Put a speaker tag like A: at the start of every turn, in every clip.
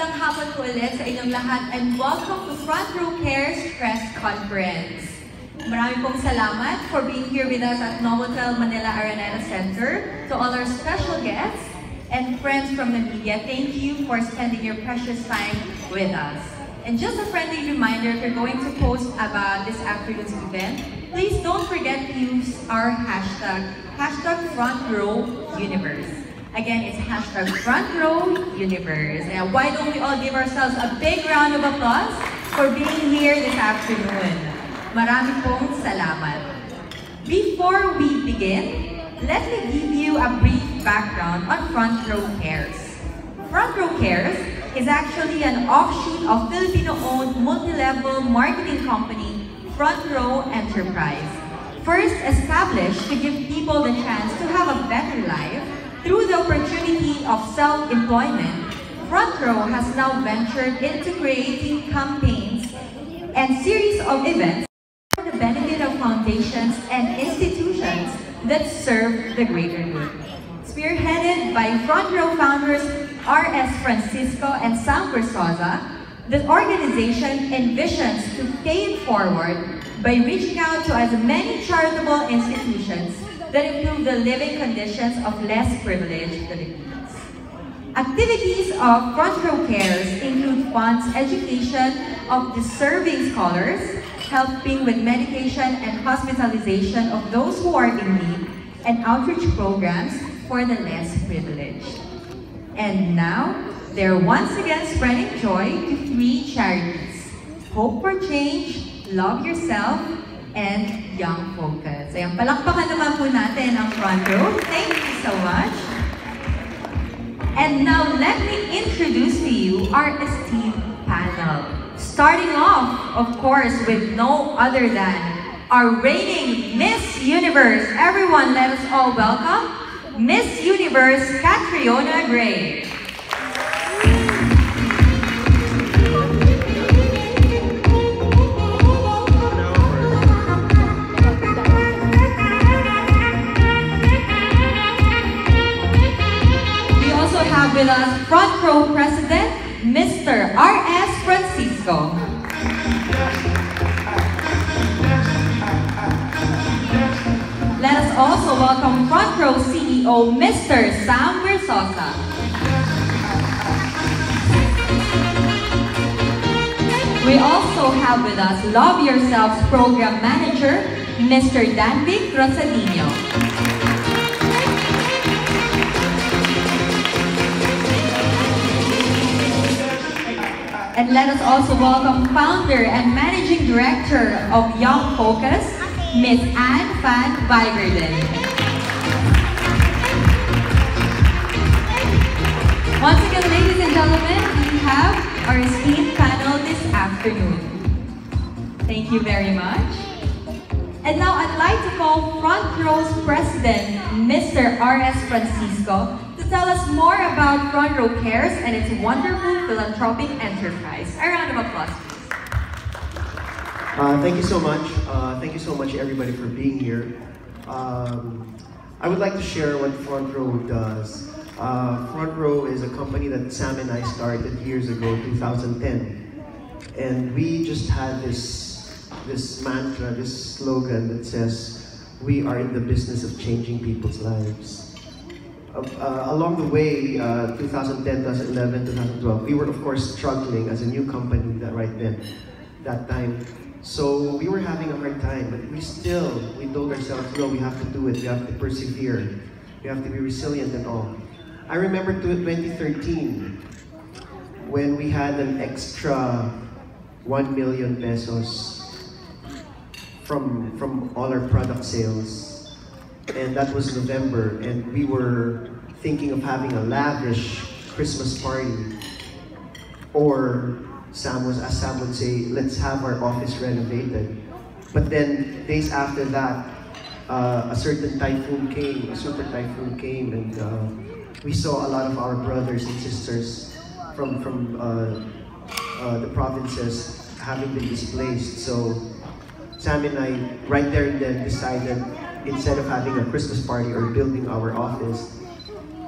A: Magandang hapon po ulit sa inyong lahat and welcome to Front Row Care's Press Conference. Maraming pong salamat for being here with us at Novotel Manila Araneta Center. To all our special guests and friends from the media, thank you for spending your precious time with us. And just a friendly reminder, if you're going to post about this afternoon's event, please don't forget to use our hashtag #FrontRowUniverse. Again, it's #FrontRowUniverse. And why don't we all give ourselves a big round of applause for being here this afternoon. Maraming pong salamat. Before we begin, let me give you a brief background on Front Row Cares. Front Row Cares is actually an offshoot of Filipino-owned multi-level marketing company, Front Row Enterprise. First established to give people the chance to have a better life through the opportunity of self-employment, Front Row has now ventured into creating campaigns and series of events for the benefit of foundations and institutions that serve the greater good. Spearheaded by Front Row founders R.S. Francisco and Sam Versosa, the organization envisions to pay it forward by reaching out to as many charitable institutions that improve the living conditions of less privileged Filipinos. Activities of Front Row Cares include funds education of deserving scholars, helping with medication and hospitalization of those who are in need, and outreach programs for the less privileged. And now, they're once again spreading joy to 3 charities: Hope for Change, Love Yourself, and Young Focus. Ayan, palakpakan naman po natin ang Front Row. Thank you so much. And now, let me introduce to you our esteemed panel. Starting off, of course, with no other than our reigning Miss Universe. Everyone, let us all welcome Miss Universe Catriona Gray. With us, Front Row President, Mr. R.S. Francisco. Let us also welcome Front Row CEO, Mr. Sam Versosa. We also have with us Love Yourselves Program Manager, Mr. Danvic Rosadino. And let us also welcome Founder and Managing Director of Young Focus, Ms. Anne Van Weigerden. Once again, ladies and gentlemen, we have our esteemed panel this afternoon. Thank you very much. And now I'd like to call Front Row's President, Mr. R.S. Francisco, to tell us more about Front Row Cares and its wonderful philanthropic enterprise. A round of applause, please.
B: Thank you so much. Thank you so much, everybody, for being here. I would like to share what Front Row does. Front Row is a company that Sam and I started years ago, 2010. And we just had this mantra, this slogan that says, we are in the business of changing people's lives. Along the way, 2010, 2011, 2012, we were of course struggling as a new company that time. So we were having a hard time, but we told ourselves, no, we have to do it, we have to persevere, we have to be resilient and all. I remember 2013, when we had an extra 1 million pesos from all our product sales. And that was November, and we were thinking of having a lavish Christmas party. Or Sam would say, let's have our office renovated. But then days after that, a certain typhoon came, a super typhoon came, and we saw a lot of our brothers and sisters from the provinces having been displaced. So Sam and I, right there and then, decided instead of having a Christmas party or building our office,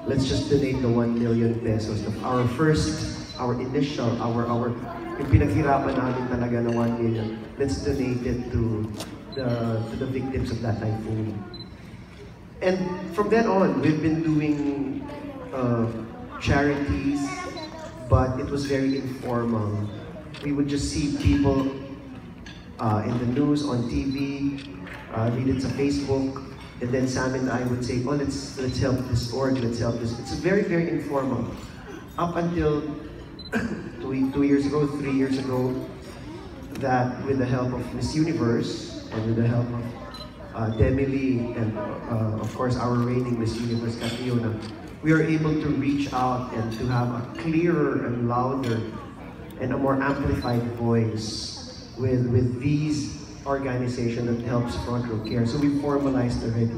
B: let's just donate the 1 million pesos of our first our initial, yung pinaghirapan namin talaga na 1 million, let's donate it to the victims of that typhoon. And from then on, we've been doing charities, but it was very informal. We would just see people in the news, on TV, read it on Facebook, and then Sam and I would say, oh, let's help this org, let's help this. It's very, very informal. Up until 2 years ago, 3 years ago, that with the help of Miss Universe and with the help of Demi Lee and of course our reigning Miss Universe, Catriona, we are able to reach out and to have a clearer and louder and a more amplified voice with these organizations that helps Front Row Care. So we formalized already.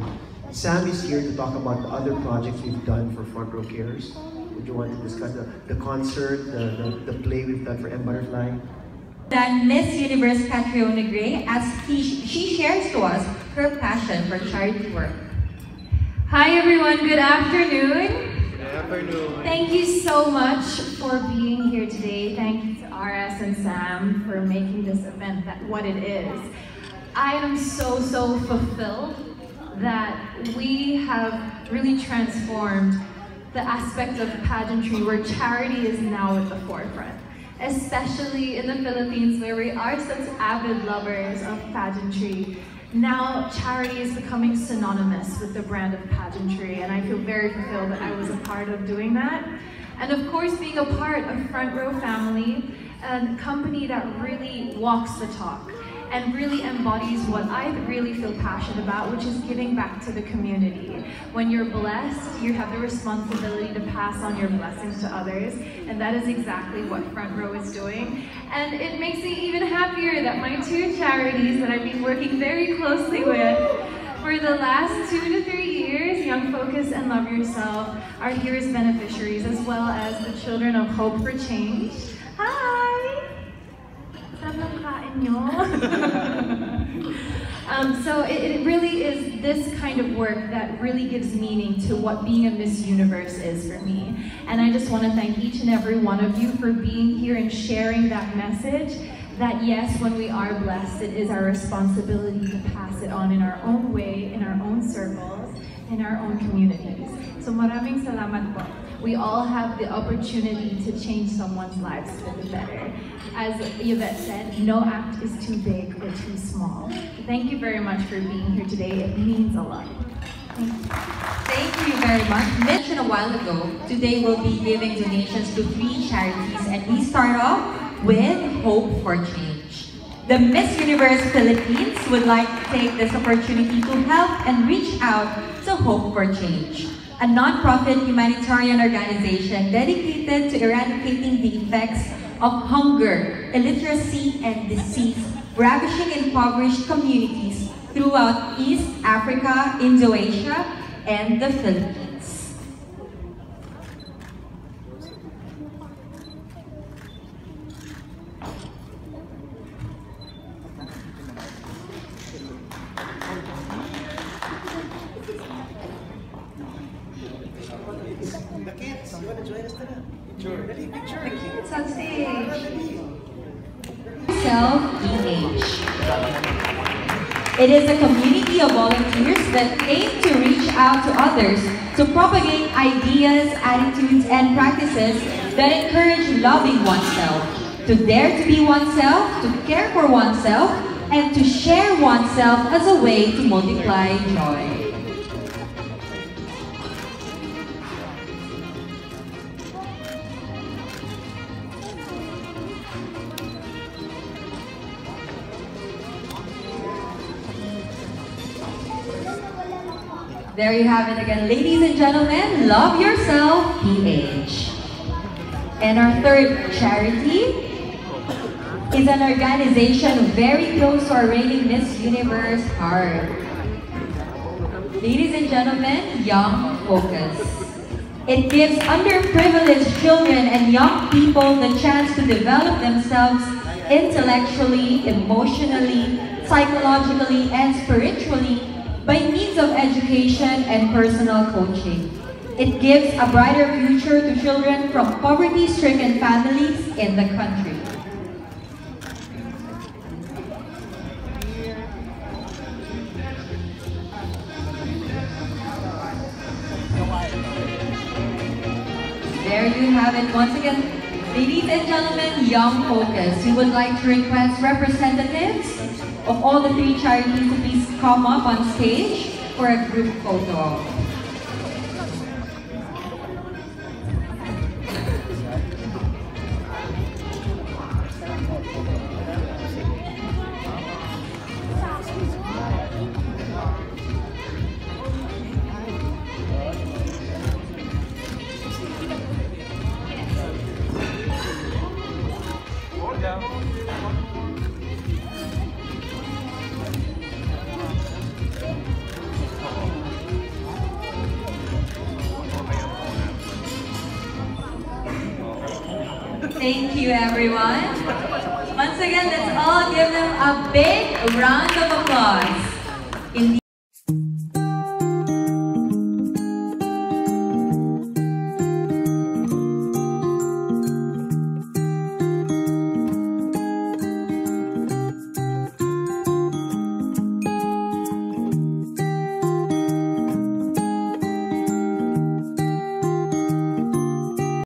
B: Sam is here to talk about the other projects we've done for Front Row Cares. Would you want to discuss the concert, the play we've done for M. Butterfly?
A: Then Miss Universe Catriona Gray, as she shares to us her passion for charity work.
C: Hi everyone, good afternoon.
B: Good afternoon.
C: Thank you so much for being here today. Thank you to RS and Sam for making this event what it is. I am so fulfilled that we have really transformed the aspect of pageantry where charity is now at the forefront. Especially in the Philippines where we are such avid lovers of pageantry. Now charity is becoming synonymous with the brand of pageantry, and I feel very fulfilled that I was a part of doing that. And of course being a part of Front Row Family, a company that really walks the talk and really embodies what I really feel passionate about, which is giving back to the community. When you're blessed, you have the responsibility to pass on your blessings to others, and that is exactly what Front Row is doing. And it makes me even happier that my two charities that I've been working very closely with for the last 2 to 3 years, Young Focus and Love Yourself, are here as beneficiaries, as well as the Children of Hope for Change. Hi! So it really is this kind of work that really gives meaning to what being a Miss Universe is for me. And I just want to thank each and every one of you for being here and sharing that message, that yes, when we are blessed, it is our responsibility to pass it on in our own way, in our own circles, in our own communities. So maraming salamat po. We all have the opportunity to change someone's lives for the better. As Yvette said, no act is too big or too small. Thank you very much for being here today. It means a lot. Thank you.
A: Thank you very much. Mentioned a while ago, today we'll be giving donations to 3 charities, and we start off with Hope for Change. The Miss Universe Philippines would like to take this opportunity to help and reach out to Hope for Change, a non-profit humanitarian organization dedicated to eradicating the effects of hunger, illiteracy, and disease ravaging impoverished communities throughout East Africa, Indo-Asia, and the Philippines.
B: The kids, you want to join us tonight? Sure. Picture.
A: The kids on stage. Self-PH. It is a community of volunteers that aim to reach out to others to propagate ideas, attitudes, and practices that encourage loving oneself, to dare to be oneself, to care for oneself, and to share oneself as a way to multiply joy. There you have it again, ladies and gentlemen, Love Yourself, PH. And our third charity is an organization very close to our reigning Miss Universe heart. Ladies and gentlemen, Young Focus. It gives underprivileged children and young people the chance to develop themselves intellectually, emotionally, psychologically, and spiritually by means of education and personal coaching. It gives a brighter future to children from poverty-stricken families in the country. There you have it. Once again, ladies and gentlemen, Young Focus, we would like to request representatives of all the 3 charities to please come up on stage for a group photo. Thank you, everyone. Once again, let's all give them a big round of applause.